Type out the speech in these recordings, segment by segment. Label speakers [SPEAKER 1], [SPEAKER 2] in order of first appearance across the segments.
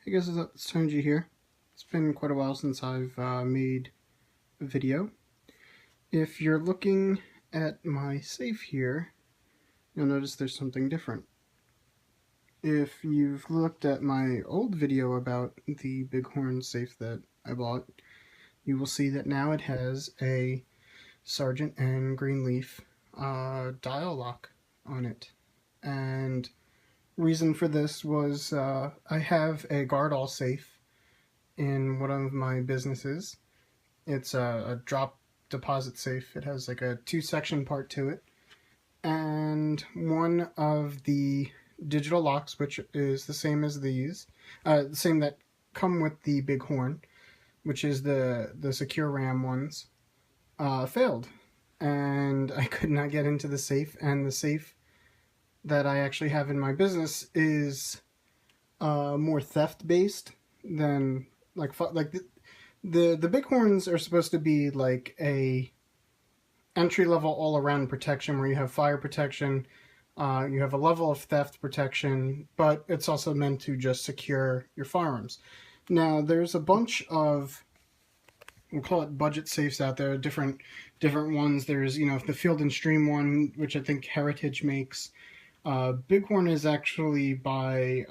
[SPEAKER 1] Hey guys, it's Tonji here. It's been quite a while since I've made a video. If you're looking at my safe here, you'll notice there's something different. If you've looked at my old video about the Bighorn safe that I bought, you will see that now it has a Sargent and Greenleaf dial lock on it. And reason for this was I have a guard-all safe in one of my businesses. It's a drop deposit safe. It has like a 2-section part to it, and one of the digital locks, which is the same as these, the same that come with the Bighorn, which is the Securam ones, failed, and I could not get into the safe. And the safe that I actually have in my business is more theft based than like the Bighorns are supposed to be like a entry level all around protection where you have fire protection, you have a level of theft protection, but it's also meant to just secure your firearms. Now there's a bunch of, we'll call it budget safes out there, different ones. There's, you know, the Field and Stream one, which I think Heritage makes. Bighorn is actually by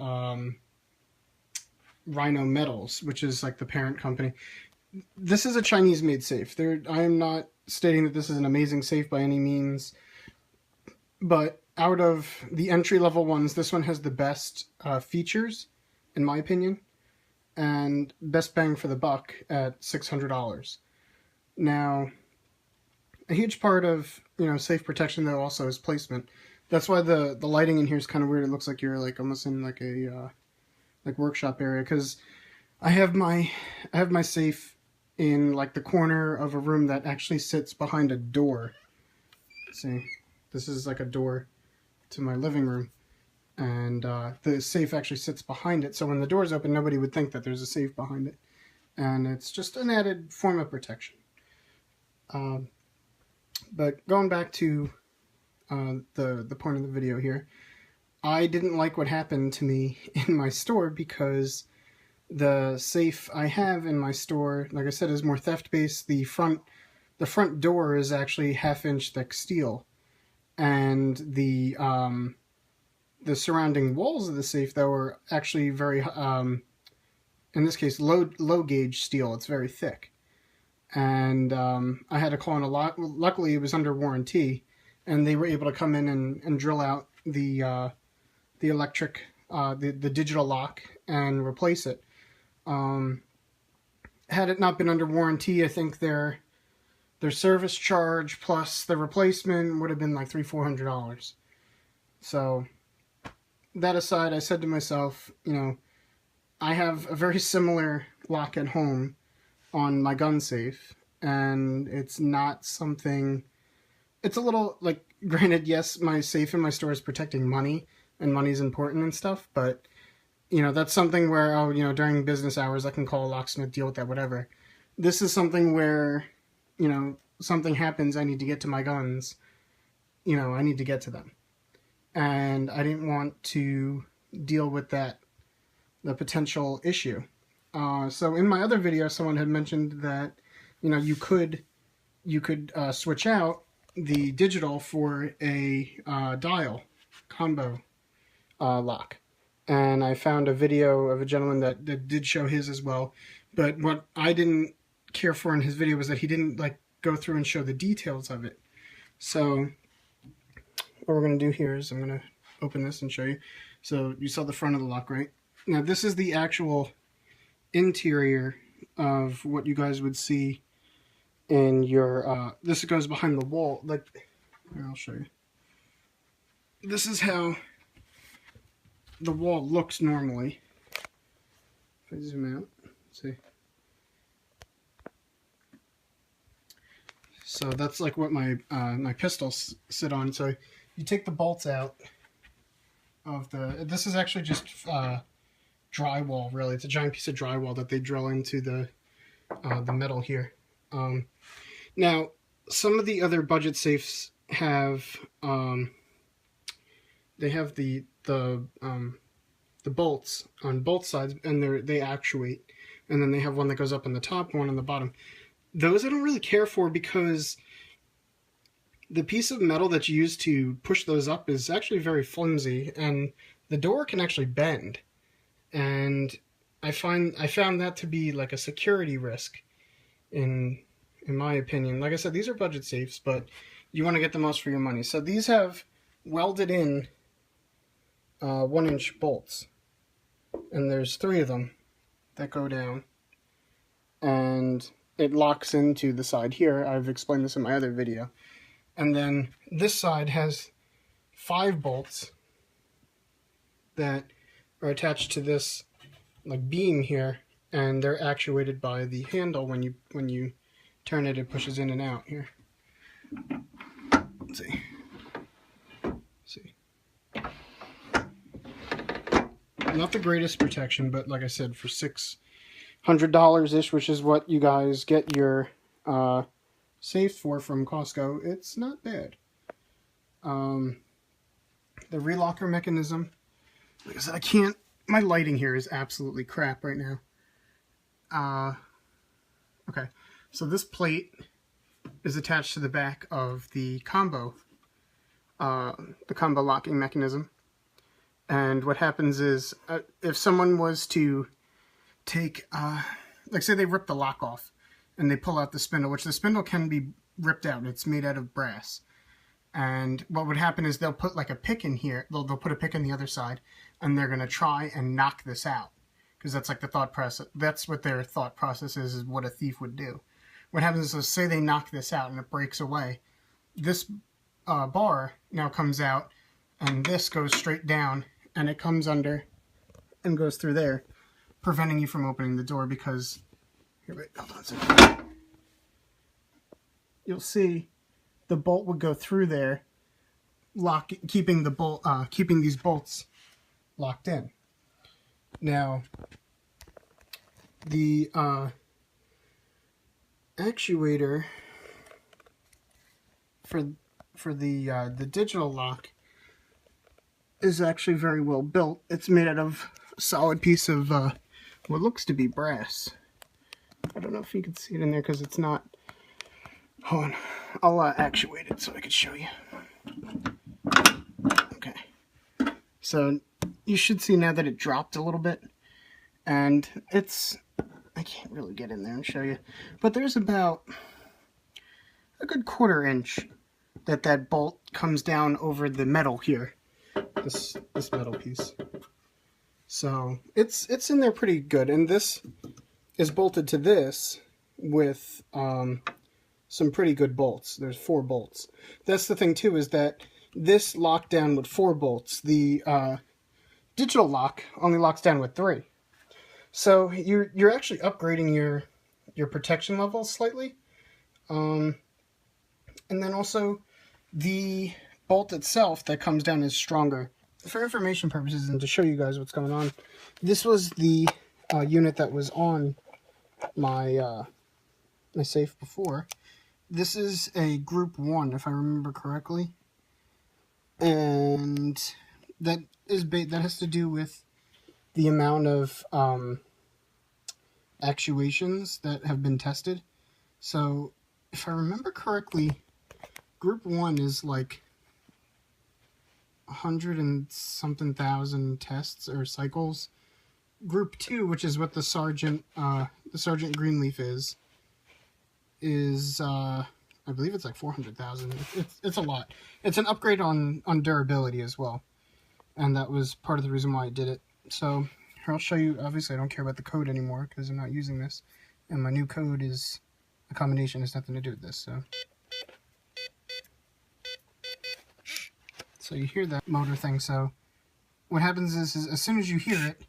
[SPEAKER 1] Rhino Metals, which is like the parent company. This is a Chinese-made safe. I am not stating that this is an amazing safe by any means, but out of the entry-level ones, this one has the best features, in my opinion, and best bang for the buck at $600. Now, a huge part of, you know, safe protection though also is placement. That's why the lighting in here is kind of weird. It looks like you're like almost in like a like workshop area, because I have my safe in like the corner of a room that actually sits behind a door. See, this is like a door to my living room, and the safe actually sits behind it, so when the door's open nobody would think that there's a safe behind it, and it's just an added form of protection. But going back to the point of the video here, I didn't like what happened to me in my store, because the safe I have in my store, like I said, is more theft-based. The front door is actually 1/2-inch thick steel, and the surrounding walls of the safe, though, are actually very, in this case, low gauge steel. It's very thick, and I had to call in a lot. Luckily, it was under warranty, and they were able to come in and drill out the electric, the digital lock, and replace it. Had it not been under warranty, I think their service charge plus the replacement would have been like $300-400. So that aside, I said to myself, you know, I have a very similar lock at home on my gun safe, and it's not something. It's a little, like, granted, yes, my safe in my store is protecting money, and money's important and stuff, but, you know, that's something where, oh, you know, during business hours I can call a locksmith, deal with that, whatever. This is something where, you know, something happens, I need to get to my guns, you know, I need to get to them. And I didn't want to deal with the potential issue. So in my other video, someone had mentioned that, you know, you could switch out the digital for a dial combo lock, and I found a video of a gentleman that did show his as well. But what I didn't care for in his video was that he didn't like go through and show the details of it. So what we're going to do here is I'm going to open this and show you. So you saw the front of the lock, right? Now this is the actual interior of what you guys would see in your this goes behind the wall. Like, here, I'll show you. This is how the wall looks normally. If I zoom out, see. So that's like what my my pistols sit on. So you take the bolts out of this is actually just drywall, really. It's a giant piece of drywall that they drill into the metal here. Now, some of the other budget safes have they have the bolts on both sides, and they actuate. And then they have one that goes up on the top, one on the bottom. Those I don't really care for because the piece of metal that's used to push those up is actually very flimsy, and the door can actually bend. And I found that to be like a security risk, in my opinion. Like I said, these are budget safes, but you want to get the most for your money. So these have welded in 1-inch bolts, and there's 3 of them that go down, and it locks into the side here. I've explained this in my other video. And then this side has 5 bolts that are attached to this like beam here, and they're actuated by the handle. When you turn it, it pushes in and out here. Let's see. Not the greatest protection, but like I said, for $600-ish, which is what you guys get your safe for from Costco, it's not bad. The relocker mechanism, like I said, my lighting here is absolutely crap right now. Okay, so this plate is attached to the back of the combo locking mechanism. And what happens is, if someone was to take, like say they rip the lock off, and they pull out the spindle, which the spindle can be ripped out. It's made out of brass. And what would happen is they'll put like a pick in here. They'll put a pick on the other side, and they're going to try and knock this out. Because that's like the thought process. That's what their thought process is what a thief would do. What happens is, say they knock this out and it breaks away. This bar now comes out, and this goes straight down, and it comes under and goes through there, preventing you from opening the door because... Here, wait, hold on a second. You'll see the bolt would go through there, keeping these bolts locked in. Now, the actuator for the digital lock is actually very well built. It's made out of a solid piece of what looks to be brass. I don't know if you can see it in there because it's not. Hold on. I'll actuate it so I can show you. Okay. So you should see now that it dropped a little bit. And it's... I can't really get in there and show you. But there's about a good 1/4 inch that bolt comes down over the metal here. This metal piece. So it's in there pretty good. And this is bolted to this with some pretty good bolts. There's 4 bolts. That's the thing too, is that this locked down with 4 bolts. The digital lock only locks down with 3. So you're actually upgrading your protection level slightly. And then also the bolt itself that comes down is stronger. For information purposes and to show you guys what's going on, this was the unit that was on my my safe before. This is a group 1, if I remember correctly, and that has to do with the amount of actuations that have been tested. So if I remember correctly, group 1 is like 100 and something thousand tests or cycles. Group 2, which is what the Sargent and Greenleaf is I believe it's like 400,000. It's a lot. It's an upgrade on durability as well, and that was part of the reason why I did it. So here, I'll show you. Obviously I don't care about the code anymore because I'm not using this, and my new code is a combination. Has nothing to do with this. So you hear that motor thing. So what happens is as soon as you hear it,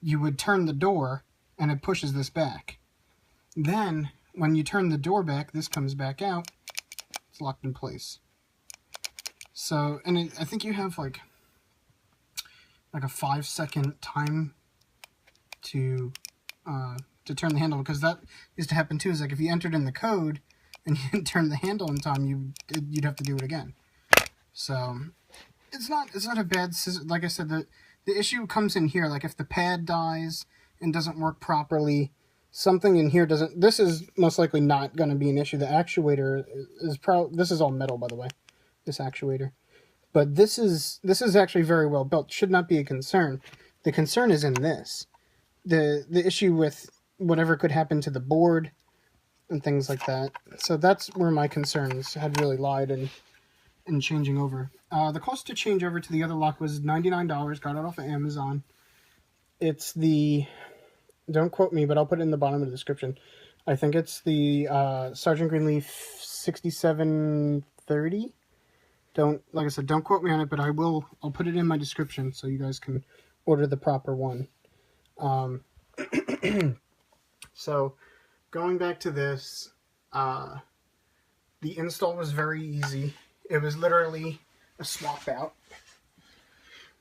[SPEAKER 1] you would turn the door and it pushes this back. Then when you turn the door back, this comes back out. It's locked in place. So, and I think you have like a 5-second time to turn the handle, because that used to happen too. Is like if you entered in the code and you didn't turn the handle in time, you'd have to do it again. So it's not a bad system. Like I said, The issue comes in here, like if the pad dies and doesn't work properly, something in here doesn't... This is most likely not going to be an issue. The actuator is this is all metal, by the way, this actuator. But this is actually very well built. Should not be a concern. The concern is in this. The issue with whatever could happen to the board and things like that. So that's where my concerns had really lied in changing over. The cost to change over to the other lock was $99. Got it off of Amazon. It's the... Don't quote me, but I'll put it in the bottom of the description. I think it's the Sargent and Greenleaf 6730. Like I said, don't quote me on it, but I'll put it in my description so you guys can order the proper one. So, going back to this, the install was very easy. It was literally a swap out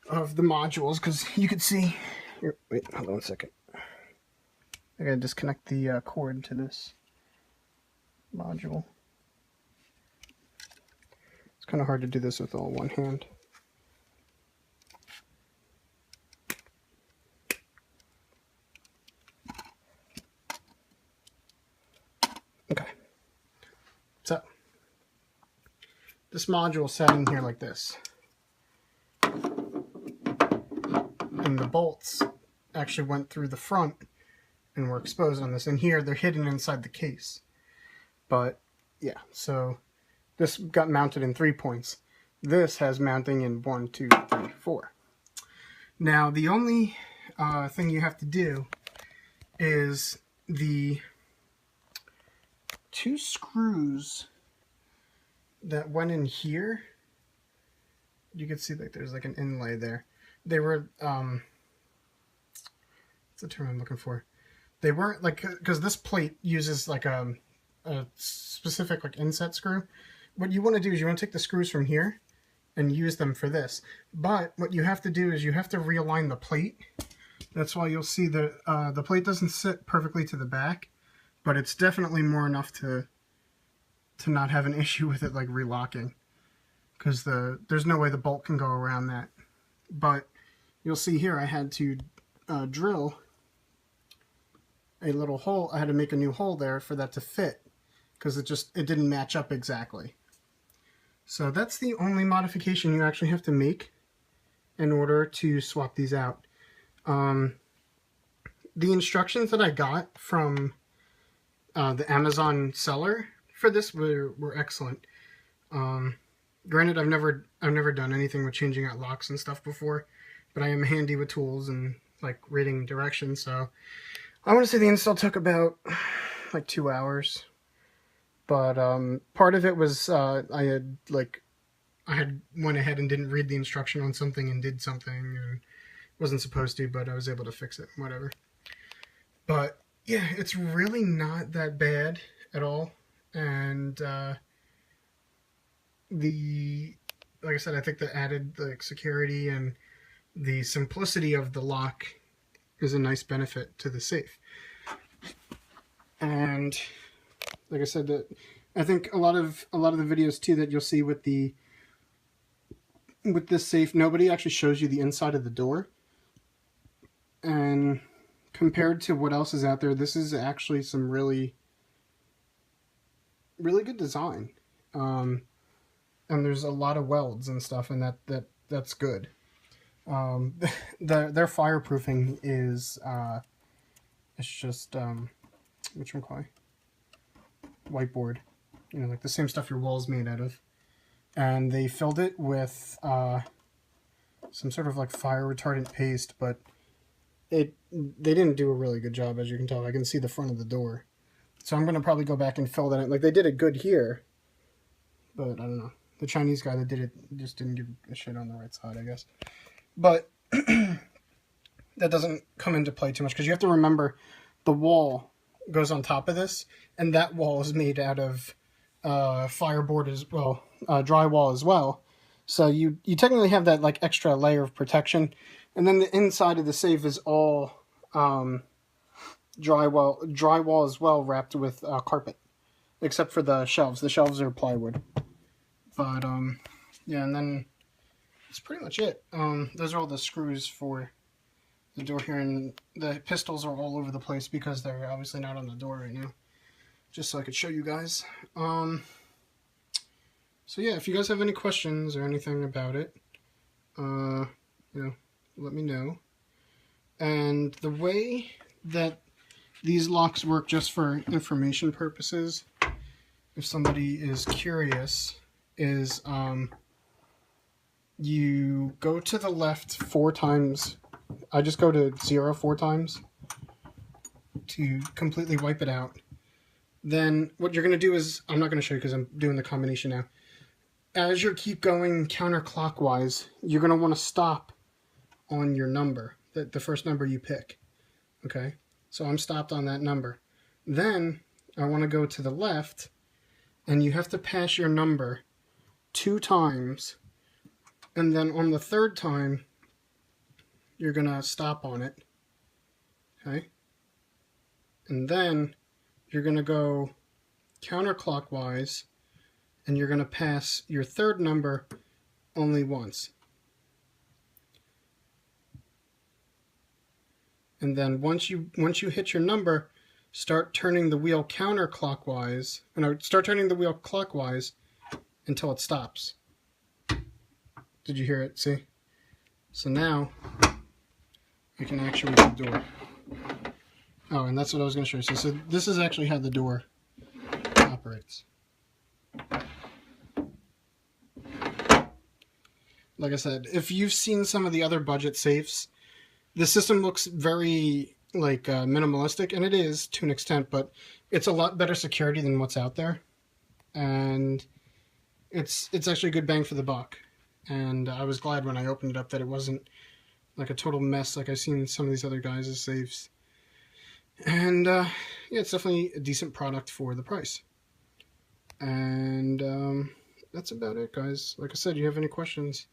[SPEAKER 1] of the modules, because you could see... Here, wait, hold on a second. I gotta disconnect the cord to this module. It's kind of hard to do this with all one hand. Okay. So, this module sat in here like this. And the bolts actually went through the front and were exposed on this. And here, they're hidden inside the case. But, yeah, so this got mounted in 3 points. This has mounting in 1, 2, 3, 4. Now, the only thing you have to do is the 2 screws that went in here. You can see that there's like an inlay there. They were, what's the term I'm looking for? They weren't like, because this plate uses like a specific like inset screw. What you want to do is you want to take the screws from here and use them for this. But what you have to do is you have to realign the plate. That's why you'll see the plate doesn't sit perfectly to the back, but it's definitely more enough to not have an issue with it like relocking, because there's no way the bolt can go around that. But you'll see here I had to drill a little hole. I had to make a new hole there for that to fit, because it didn't match up exactly. So that's the only modification you actually have to make in order to swap these out. The instructions that I got from the Amazon seller for this were excellent. Granted, I've never done anything with changing out locks and stuff before, but I am handy with tools and like reading directions. So I want to say the install took about like 2 hours, but part of it was I had went ahead and didn't read the instruction on something and did something and wasn't supposed to, but I was able to fix it, whatever. But yeah, it's really not that bad at all. And like I said, I think the added security and the simplicity of the lock is a nice benefit to the safe. And like I said, I think a lot of the videos too that you'll see with this safe, nobody actually shows you the inside of the door. And compared to what else is out there, this is actually some really good design. And there's a lot of welds and stuff, and that's good. Their fireproofing is it's just whatchamacallit, whiteboard, you know, like the same stuff your wall's made out of, and they filled it with some sort of like fire retardant paste, but they didn't do a really good job, as you can tell. I can see the front of the door, so I'm gonna probably go back and fill that in. Like, they did it good here, but I don't know. The Chinese guy that did it just didn't give a shit on the right side, I guess. But that doesn't come into play too much, because you have to remember the wall goes on top of this, and that wall is made out of fireboard as well, drywall as well. So you technically have that like extra layer of protection, and then the inside of the safe is all drywall as well, wrapped with carpet, except for the shelves. The shelves are plywood. But yeah, and then that's pretty much it. Those are all the screws for the door here, and the pistols are all over the place because they're obviously not on the door right now. Just so I could show you guys. So yeah, if you guys have any questions or anything about it, you know, let me know. And the way that these locks work, just for information purposes, if somebody is curious, is you go to the left 4 times. I just go to 0 4 times to completely wipe it out. Then what you're going to do is, I'm not going to show you because I'm doing the combination now. As you keep going counterclockwise, you're going to want to stop on your number, the first number you pick. Okay, so I'm stopped on that number. Then I want to go to the left, and you have to pass your number 2 times, and then on the 3rd time, you're going to stop on it. Okay, and then you're going to go counterclockwise, and you're going to pass your 3rd number only once. And then once you hit your number, start turning the wheel counterclockwise, start turning the wheel clockwise until it stops. Did you hear it? See? So now you can actually read the door. Oh, and that's what I was going to show you. So this is actually how the door operates. Like I said, if you've seen some of the other budget safes, the system looks very like minimalistic, and it is to an extent, but it's a lot better security than what's out there, and it's actually a good bang for the buck. And I was glad when I opened it up that it wasn't like a total mess like I've seen some of these other guys' safes. And yeah, it's definitely a decent product for the price. And that's about it, guys. Like I said, you have any questions,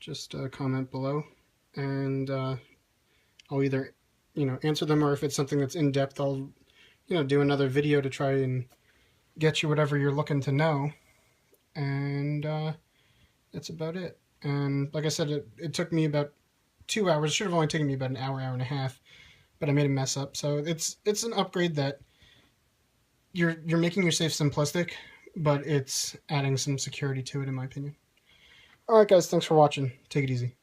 [SPEAKER 1] just comment below, and I'll either answer them, or if it's something that's in depth, I'll do another video to try and get you whatever you're looking to know. And that's about it. And like I said, it took me about 2 hours. It should have only taken me about an hour and a half, but I made a mess up. So it's an upgrade that you're making your safe simplistic, but it's adding some security to it, in my opinion. Alright guys, thanks for watching. Take it easy.